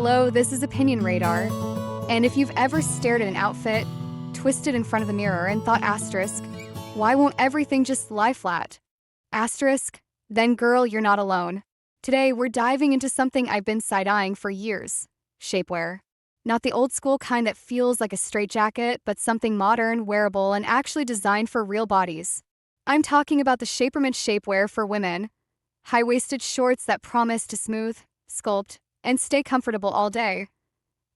Hello, this is Opinion Radar. And if you've ever stared at an outfit, twisted in front of the mirror, and thought asterisk, why won't everything just lie flat? Asterisk, then girl, you're not alone. Today, we're diving into something I've been side-eyeing for years: shapewear. Not the old school kind that feels like a straitjacket, but something modern, wearable, and actually designed for real bodies. I'm talking about the SHAPERMINT Shapewear for women. High-waisted shorts that promise to smooth, sculpt, and stay comfortable all day.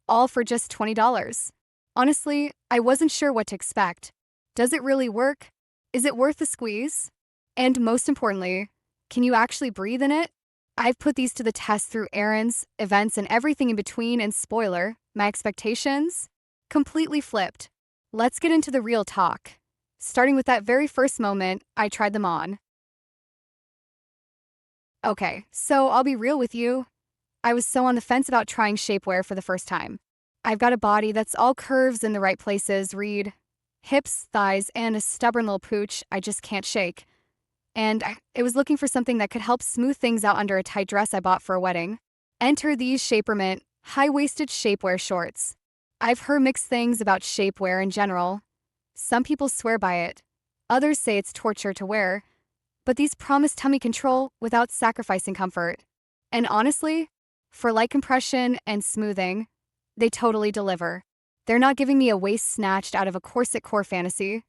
All for just $20. Honestly, I wasn't sure what to expect. Does it really work? Is it worth the squeeze? And most importantly, can you actually breathe in it? I've put these to the test through errands, events, and everything in between, and spoiler, my expectations? Completely flipped. Let's get into the real talk. Starting with that very first moment I tried them on. Okay, so I'll be real with you. I was so on the fence about trying shapewear for the first time. I've got a body that's all curves in the right places, read hips, thighs, and a stubborn little pooch I just can't shake. And I was looking for something that could help smooth things out under a tight dress I bought for a wedding. Enter these SHAPERMINT high-waisted shapewear shorts. I've heard mixed things about shapewear in general. Some people swear by it. Others say it's torture to wear. But these promise tummy control without sacrificing comfort. And honestly, for light compression and smoothing, they totally deliver. They're not giving me a waist snatched out of a corset core fantasy,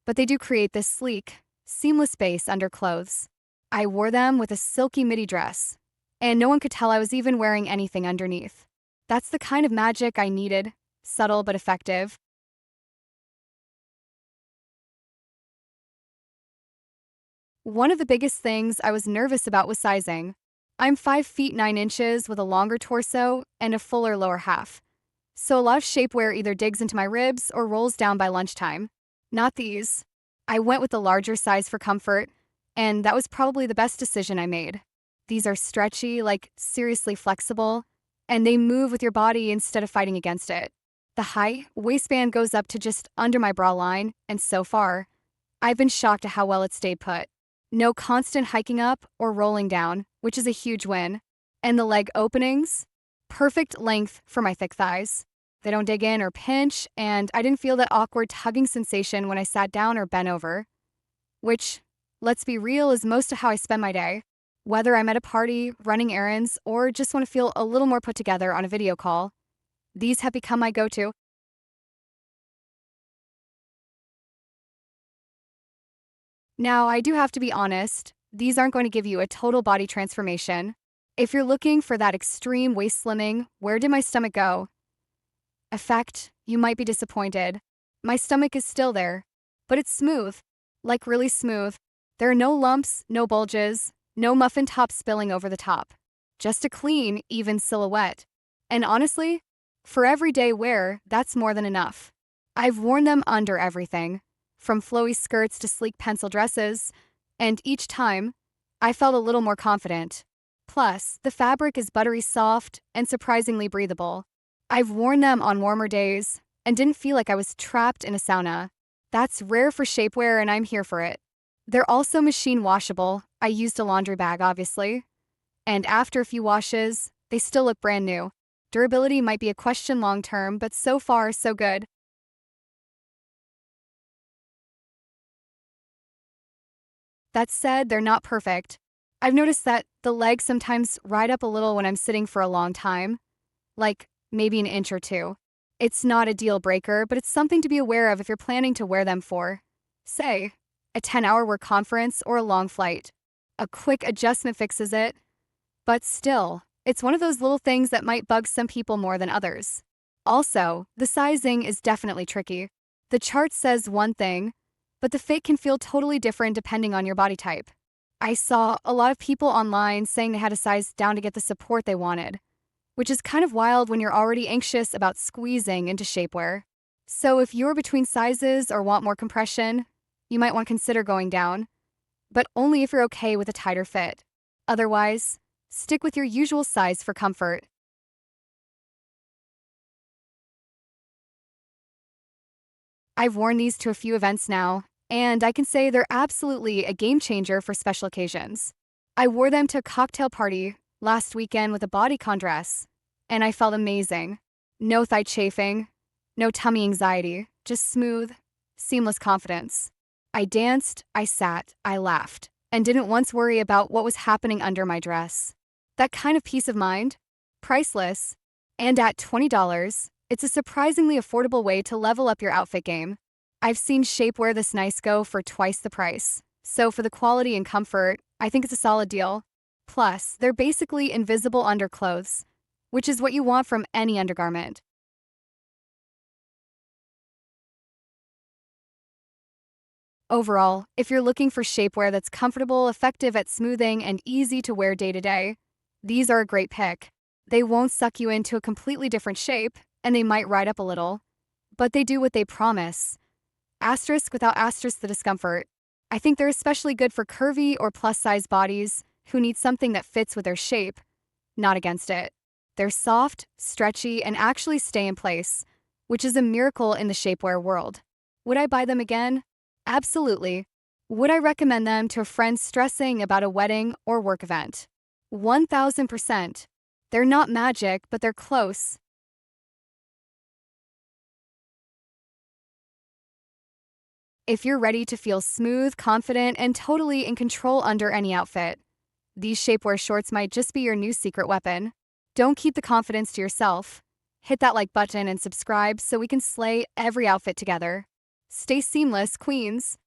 but they do create this sleek, seamless base under clothes. I wore them with a silky midi dress, and no one could tell I was even wearing anything underneath. That's the kind of magic I needed, subtle but effective. One of the biggest things I was nervous about was sizing. I'm 5 feet 9 inches with a longer torso and a fuller lower half. So a lot of shapewear either digs into my ribs or rolls down by lunchtime. Not these. I went with the larger size for comfort, and that was probably the best decision I made. These are stretchy, like seriously flexible, and they move with your body instead of fighting against it. The height waistband goes up to just under my bra line, and so far, I've been shocked at how well it stayed put. No constant hiking up or rolling down, which is a huge win. And the leg openings? Perfect length for my thick thighs. They don't dig in or pinch, and I didn't feel that awkward tugging sensation when I sat down or bent over. Which, let's be real, is most of how I spend my day. Whether I'm at a party, running errands, or just want to feel a little more put together on a video call, these have become my go-to. Now, I do have to be honest, these aren't going to give you a total body transformation. If you're looking for that extreme waist slimming, where did my stomach go? Effect, you might be disappointed. My stomach is still there, but it's smooth, like really smooth. There are no lumps, no bulges, no muffin top spilling over the top. Just a clean, even silhouette. And honestly, for everyday wear, that's more than enough. I've worn them under everything, from flowy skirts to sleek pencil dresses, and each time, I felt a little more confident. Plus, the fabric is buttery soft and surprisingly breathable. I've worn them on warmer days and didn't feel like I was trapped in a sauna. That's rare for shapewear, and I'm here for it. They're also machine washable. I used a laundry bag, obviously. And after a few washes, they still look brand new. Durability might be a question long term, but so far, so good. That said, they're not perfect. I've noticed that the legs sometimes ride up a little when I'm sitting for a long time, like maybe an inch or two. It's not a deal breaker, but it's something to be aware of if you're planning to wear them for, say, a 10-hour work conference or a long flight. A quick adjustment fixes it, but still, it's one of those little things that might bug some people more than others. Also, the sizing is definitely tricky. The chart says one thing, but the fit can feel totally different depending on your body type. I saw a lot of people online saying they had to size down to get the support they wanted, which is kind of wild when you're already anxious about squeezing into shapewear. So if you're between sizes or want more compression, you might want to consider going down, but only if you're okay with a tighter fit. Otherwise, stick with your usual size for comfort. I've worn these to a few events now, and I can say they're absolutely a game changer for special occasions. I wore them to a cocktail party last weekend with a bodycon dress, and I felt amazing. No thigh chafing, no tummy anxiety, just smooth, seamless confidence. I danced, I sat, I laughed, and didn't once worry about what was happening under my dress. That kind of peace of mind? Priceless. And at $20, it's a surprisingly affordable way to level up your outfit game. I've seen shapewear this nice go for twice the price. So for the quality and comfort, I think it's a solid deal. Plus, they're basically invisible underclothes, which is what you want from any undergarment. Overall, if you're looking for shapewear that's comfortable, effective at smoothing, and easy to wear day to day, these are a great pick. They won't suck you into a completely different shape, and they might ride up a little, but they do what they promise. Asterisk without asterisk the discomfort. I think they're especially good for curvy or plus size bodies who need something that fits with their shape, not against it. They're soft, stretchy, and actually stay in place, which is a miracle in the shapewear world. Would I buy them again? Absolutely. Would I recommend them to a friend stressing about a wedding or work event? 1000%. They're not magic, but they're close. If you're ready to feel smooth, confident, and totally in control under any outfit, these shapewear shorts might just be your new secret weapon. Don't keep the confidence to yourself. Hit that like button and subscribe so we can slay every outfit together. Stay seamless, queens.